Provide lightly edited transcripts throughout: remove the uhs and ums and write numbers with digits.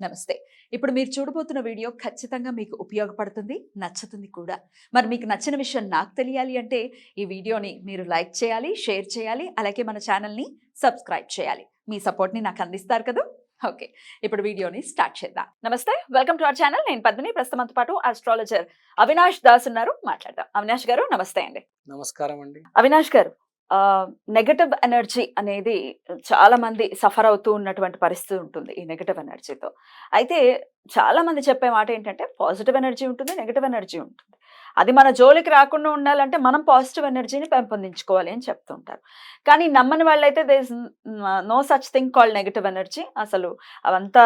నమస్తే. ఇప్పుడు మీరు చూడబోతున్న వీడియో ఖచ్చితంగా మీకు ఉపయోగపడుతుంది, నచ్చుతుంది కూడా. మరి మీకు నచ్చిన విషయం నాకు తెలియాలి అంటే ఈ వీడియోని మీరు లైక్ చేయాలి, షేర్ చేయాలి, అలాగే మన ఛానల్‌ని సబ్స్క్రైబ్ చేయాలి. మీ సపోర్ట్‌ని నాకు అందిస్తారు కదూ! ఓకే. ఇప్పుడు వీడియోని స్టార్ట్ చేద్దాం. నమస్తే. Welcome to our channel. నేను పద్మిని. ప్రస్తుతం మనతో పాటు ఆస్ట్రాలజర్ అవినాష్ దాస్ ఉన్నారు. మాట్లాడదాం. అవినాష్ గారు నమస్తే అండి. నమస్కారం అండి. అవినాష్ గారు, నెగెటివ్ ఎనర్జీ అనేది చాలా మంది సఫర్ అవుతూ ఉన్నటువంటి పరిస్థితి ఉంటుంది ఈ నెగెటివ్ ఎనర్జీతో. అయితే చాలా మంది చెప్పే మాట ఏంటంటే పాజిటివ్ ఎనర్జీ ఉంటుంది, నెగెటివ్ ఎనర్జీ ఉంటుంది. అది మన జోలికి రాకుండా ఉండాలంటే మనం పాజిటివ్ ఎనర్జీని పెంపొందించుకోవాలి అని చెప్తుంటారు. కానీ నమ్మని వాళ్ళైతే there is no such thing called negative energy. అసలు అవంతా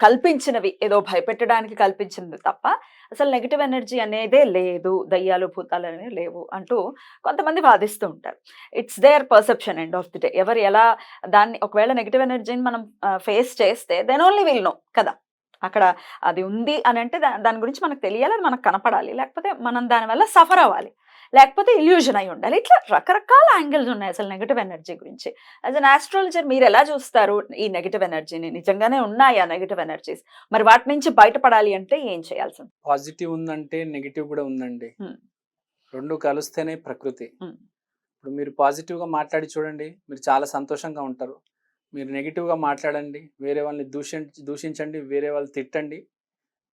కల్పించినవి, ఏదో భయపెట్టడానికి కల్పించింది తప్ప అసలు నెగెటివ్ ఎనర్జీ అనేదే లేదు, దయ్యాలు భూతాలు అనేవి లేవు అంటూ కొంతమంది వాదిస్తూ ఉంటారు. It's their perception end of the day. ఎవరు ఎలా దాన్ని ఒకవేళ నెగెటివ్ ఎనర్జీని మనం ఫేస్ చేస్తే దెన్ ఓన్లీ విల్ నో కదా. అక్కడ అది ఉంది అని అంటే దాని గురించి మనకు తెలియాలి, అది మనకు కనపడాలి, లేకపోతే మనం దానివల్ల సఫర్ అవ్వాలి, లేకపోతే ఇల్యూజన్ అయి ఉండాలి. ఇట్లా రకరకాల యాంగిల్స్ ఉన్నాయి అసలు నెగటివ్ ఎనర్జీ గురించి. యాజ్ అన్ ఆస్ట్రాలజర్ మీరు ఎలా చూస్తారు ఈ నెగటివ్ ఎనర్జీని? నిజంగానే ఉన్నాయా నెగటివ్ ఎనర్జీస్? మరి వాటి నుంచి బయటపడాలి అంటే ఏం చేయాల్సి ఉంటుంది? పాజిటివ్ ఉందంటే నెగిటివ్ కూడా ఉందండి. రెండు కలిస్తేనే ప్రకృతి. ఇప్పుడు మీరు పాజిటివ్గా మాట్లాడి చూడండి, మీరు చాలా సంతోషంగా ఉంటారు. మీరు నెగిటివ్గా మాట్లాడండి, వేరే వాళ్ళని దూషించండి, వేరే వాళ్ళు తిట్టండి,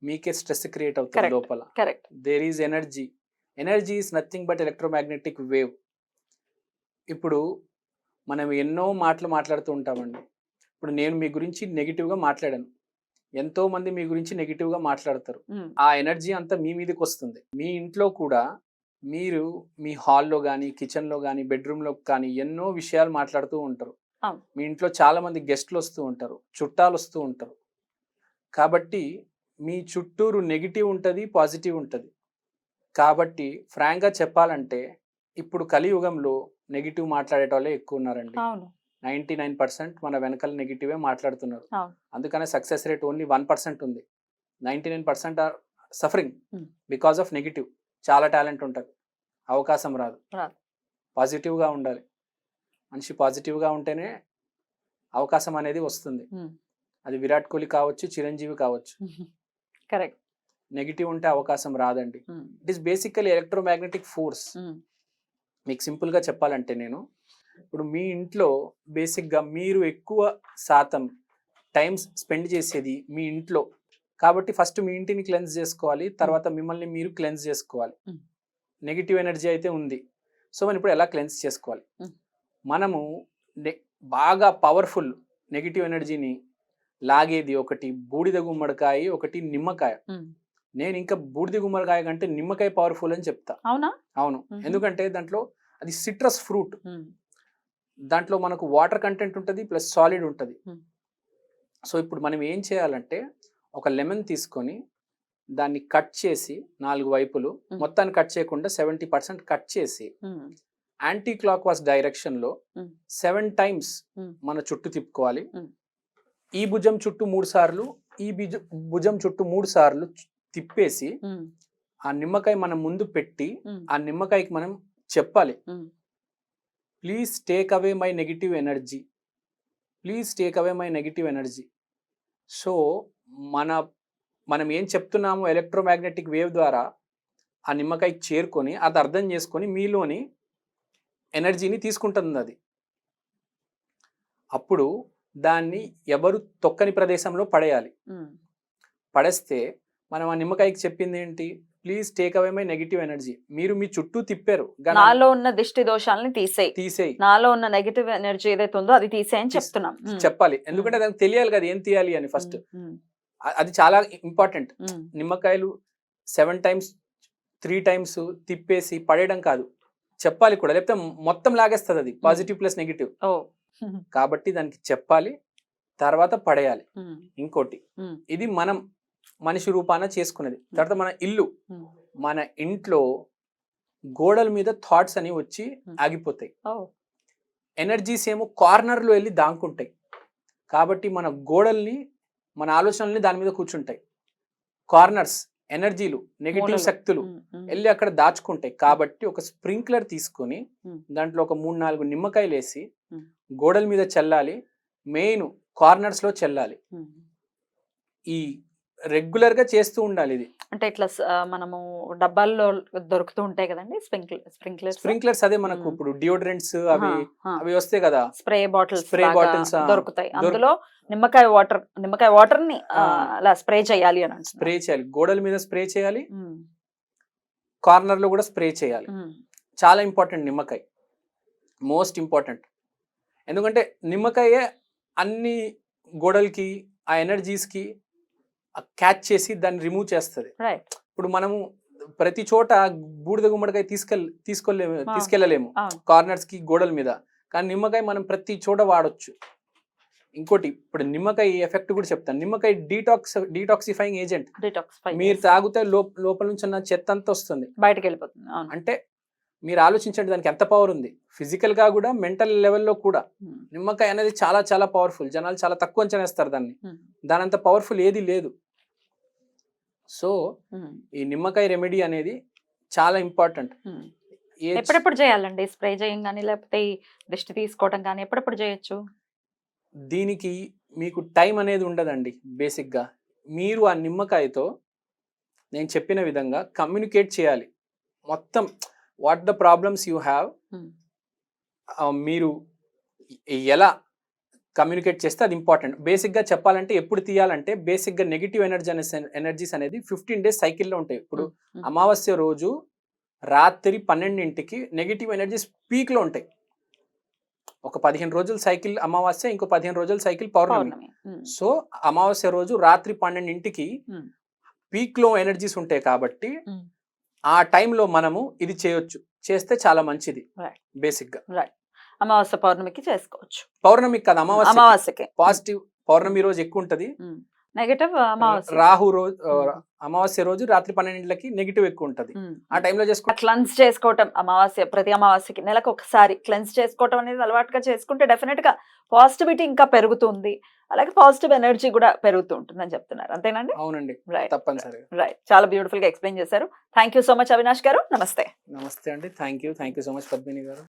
మీకే స్ట్రెస్ క్రియేట్ అవుతుంది లోపల. Correct. There is energy. Energy is nothing but electromagnetic wave. ఇప్పుడు మనం ఎన్నో మాటలు మాట్లాడుతూ ఉంటామండి. ఇప్పుడు నేను మీ గురించి నెగిటివ్గా మాట్లాడాను, ఎంతో మంది మీ గురించి నెగిటివ్గా మాట్లాడతారు. ఆ ఎనర్జీ అంతా మీ మీదకి వస్తుంది. మీ ఇంట్లో కూడా మీరు మీ హాల్లో కానీ, కిచెన్లో కానీ, బెడ్రూమ్లో కానీ ఎన్నో విషయాలు మాట్లాడుతూ ఉంటారు. మీ ఇంట్లో చాలా మంది గెస్ట్లు వస్తూ ఉంటారు, చుట్టాలు వస్తూ ఉంటారు. కాబట్టి మీ చుట్టూరు నెగిటివ్ ఉంటుంది, పాజిటివ్ ఉంటుంది. కాబట్టి ఫ్రాంక్గా చెప్పాలంటే ఇప్పుడు కలియుగంలో నెగిటివ్ మాట్లాడేటోళ్ళే ఎక్కువ ఉన్నారండి. 99% మన వెనకాల నెగిటివే మాట్లాడుతున్నారు. అందుకనే సక్సెస్ రేట్ ఓన్లీ 1% ఉంది. 99% are suffering because of negative. చాలా టాలెంట్ ఉంటుంది, అవకాశం రాదు. పాజిటివ్గా ఉండాలి. మనిషి పాజిటివ్గా ఉంటేనే అవకాశం అనేది వస్తుంది. అది విరాట్ కోహ్లీ కావచ్చు, చిరంజీవి కావచ్చు. కరెక్ట్. నెగిటివ్ ఉంటే అవకాశం రాదండి. It is basically electromagnetic force. మీకు సింపుల్గా చెప్పాలంటే నేను ఇప్పుడు మీ ఇంట్లో బేసిక్గా మీరు ఎక్కువ శాతం టైమ్స్ స్పెండ్ చేసేది మీ ఇంట్లో. కాబట్టి ఫస్ట్ మీ ఇంటిని క్లెన్స్ చేసుకోవాలి, తర్వాత మిమ్మల్ని మీరు క్లెన్స్ చేసుకోవాలి. నెగిటివ్ ఎనర్జీ అయితే ఉంది, సో మనం ఇప్పుడు ఎలా క్లెన్స్ చేసుకోవాలి? మనము బాగా పవర్ఫుల్ నెగిటివ్ ఎనర్జీని లాగేది ఒకటి బూడిద గుమ్మడికాయ, ఒకటి నిమ్మకాయ. నేను ఇంకా బూడిద గుమ్మడికాయ కంటే నిమ్మకాయ పవర్ఫుల్ అని చెప్తా. అవును. ఎందుకంటే దాంట్లో అది సిట్రస్ ఫ్రూట్, దాంట్లో మనకు వాటర్ కంటెంట్ ఉంటుంది ప్లస్ సాలిడ్ ఉంటుంది. సో ఇప్పుడు మనం ఏం చేయాలంటే ఒక లెమన్ తీసుకొని దాన్ని కట్ చేసి 4 వైపులు, మొత్తాన్ని కట్ చేయకుండా 70% కట్ చేసి యాంటీ క్లాక్ వాస్ డైరెక్షన్ లో 7 times మన చుట్టూ తిప్పుకోవాలి. ఈ భుజం చుట్టూ 3 సార్లు, ఈ భుజం చుట్టూ 3 సార్లు తిప్పేసి ఆ నిమ్మకాయ మనం ముందు పెట్టి ఆ నిమ్మకాయకి మనం చెప్పాలి, please take away my negative energy, please take away my negative energy. So మనం ఏం చెప్తున్నామో ఎలక్ట్రోమాగ్నెటిక్ వేవ్ ద్వారా ఆ నిమ్మకాయకి చేరుకొని అది అర్థం చేసుకొని మీలోని ఎనర్జీని తీసుకుంటుంది అది. అప్పుడు దాన్ని ఎవరు తొక్కని ప్రదేశంలో పడేయాలి. పడేస్తే మనం ఆ నిమ్మకాయకి చెప్పింది ఏంటి? Please take away my negative energy. మీరు మీ చుట్టూ తిప్పారు, నాలో ఉన్న దిష్టి దోషాలని తీసేయి, నాలో ఉన్న నెగిటివ్ ఎనర్జీ ఏదైతే ఉందో అది తీసేయని చెప్తున్నాం, చెప్పాలి. ఎందుకంటే దానికి తెలియాలి కదా ఏం తీయాలి అని. ఫస్ట్ అది చాలా ఇంపార్టెంట్. నిమ్మకాయలు 7 times 3 times తిప్పేసి పడేయడం కాదు, చెప్పాలి కూడా, లేకపోతే మొత్తం లాగేస్తుంది అది పాజిటివ్ ప్లస్ నెగిటివ్. కాబట్టి దానికి చెప్పాలి, తర్వాత పడేయాలి. ఇంకోటి, ఇది మనం మనిషి రూపాన చేసుకునేది. తర్వాత మన ఇల్లు, మన ఇంట్లో గోడల మీద థాట్స్ అని వచ్చి ఆగిపోతాయి. ఎనర్జీస్ ఏమో కార్నర్లో వెళ్ళి దాంకుంటాయి. కాబట్టి మన గోడల్ని, మన ఆలోచనల్ని దాని మీద కూర్చుంటాయి. కార్నర్స్ ఎనర్జీలు, నెగిటివ్ శక్తులు వెళ్ళి అక్కడ దాచుకుంటాయి. కాబట్టి ఒక స్ప్రింక్లర్ తీసుకొని దాంట్లో ఒక 3-4 నిమ్మకాయలు వేసి గోడల మీద చల్లాలి, మెయిన్ కార్నర్స్ లో చల్లాలి. ఈ రెగ్యులర్ గా చేస్తూ ఉండాలి ఇది. అంటే ఇట్లా మనము డబ్బాల్లో దొరుకుతూ ఉంటాయి కదండి స్ప్రింక్లర్స్ స్ప్రింక్లర్స్ అదే మనకు మ్మ్. ఇప్పుడు డియోడ్రెంట్స్ అవి అవి వస్తాయి కదా, స్ప్రే బాటిల్స్ స్ప్రే బాటిల్స్ దొరుకుతాయి. అందులో నిమ్మకాయ వాటర్ ని ఆ. అలా స్ప్రే చేయాలి అని అంటున్నారు. స్ప్రే చేయాలి, గోడల మీద స్ప్రే చేయాలి, మ్మ్. కార్నర్ లో కూడా స్ప్రే చేయాలి. మ్మ్. చాలా ఇంపార్టెంట్ నిమ్మకాయ, మోస్ట్ ఇంపార్టెంట్. ఎందుకంటే నిమ్మకాయే అన్ని గోడలకి ఆ ఎనర్జీస్ కి క్యాచ్ చేసి దాన్ని రిమూవ్ చేస్తుంది. రైట్. ఇప్పుడు మనము ప్రతి చోట బూడిద గుమ్మడికాయ తీసుకెళ్ళలేము అవును. కార్నర్స్ కి గోడల మీద, కానీ నిమ్మకాయ మనం ప్రతి చోట వాడొచ్చు. ఇంకోటి ఇప్పుడు నిమ్మకాయ ఎఫెక్ట్ కూడా చెప్తాను. నిమ్మకాయ డీటాక్సిఫైయింగ్ ఏజెంట్. మీరు తాగితే లోపల నుంచి ఉన్న చెత్త అంతా వస్తుంది, బయటకు వెళ్ళిపోతుంది. అవును. అంటే మీరు ఆలోచించండి దానికి ఎంత పవర్ ఉంది, ఫిజికల్ గా కూడా మెంటల్ లెవెల్లో కూడా. మ్మ్. నిమ్మకాయ అనేది చాలా చాలా పవర్ఫుల్. జనాలు చాలా తక్కువ అంచనా వేస్తారు దాన్ని, మ్మ్. దానంత పవర్ఫుల్ ఏది లేదు. సో మ్మ్. ఈ నిమ్మకాయ రెమెడీ అనేది చాలా ఇంపార్టెంట్. మ్మ్. ఎప్పుడెప్పుడు చేయాలండి? స్ప్రే చేయంగానే లేకపోతే ఈ దిష్టి తీసుకోవడం కానీ ఎప్పుడెప్పుడు చేయొచ్చు? దీనికి మీకు టైం అనేది ఉండదండి. బేసిక్గా మీరు ఆ నిమ్మకాయతో నేను చెప్పిన విధంగా కమ్యూనికేట్ చేయాలి. మొత్తం what the problems you have, మ్మ్. మీరు ఎలా కమ్యూనికేట్ చేస్తే అది ఇంపార్టెంట్. బేసిక్గా చెప్పాలంటే ఎప్పుడు తీయాలంటే బేసిక్గా నెగిటివ్ ఎనర్జీస్ అనేది 15 days సైకిల్లో ఉంటాయి. ఇప్పుడు మ్మ్. అమావాస్య రోజు రాత్రి 12ంటికి నెగిటివ్ ఎనర్జీస్ పీక్లో ఉంటాయి. ఒక 15 రోజుల సైకిల్ అమావాస్య, ఇంకో 15 రోజుల సైకిల్ పౌర్ణమి. పౌర్ణమి. మ్మ్. సో అమావాస్య రోజు రాత్రి 12ంటికి మ్మ్. పీక్లో ఎనర్జీస్ ఉంటాయి కాబట్టి మ్మ్. ఆ టైంలో మనము ఇది చేయొచ్చు. చేస్తే చాలా మంచిది. Right. బేసిక్గా రైట్. అమావాస్య పౌర్ణమికి చేసుకోవచ్చు. పౌర్ణమికి కాదు, అమావాస్య. అమావాస్యకి పాజిటివ్ పౌర్ణమి రోజు ఎక్కువ ఉంటది, నెగటివ్ అమావాస్య. రాహు రోజు అమావాస్య రోజు రాత్రి 12ంటికి నెగిటివ్ ఎక్కువ ఉంటది. ఆ టైంలో చేసుకో. క్లెన్స్ చేసుకోవటం ప్రతి అమావాస్యకి నెలకు ఒకసారి క్లెన్స్ చేసుకోవటం అనేది అలవాటుగా చేసుకుంటే డెఫినెట్ గా పాజిటివిటీ ఇంకా పెరుగుతుంది, అలాగే పాజిటివ్ ఎనర్జీ కూడా పెరుగుతూ ఉంటుందని చెప్తున్నారు. అంతేనండి? అవునండి, రైట్. తప్పనిసరిగా. రైట్. చాలా బ్యూటిఫుల్ గా ఎక్స్ప్లెయిన్ చేశారు. Thank you so much Avinash గారు. నమస్తే. నమస్తే అండి. Thank you so much Padmini గారు.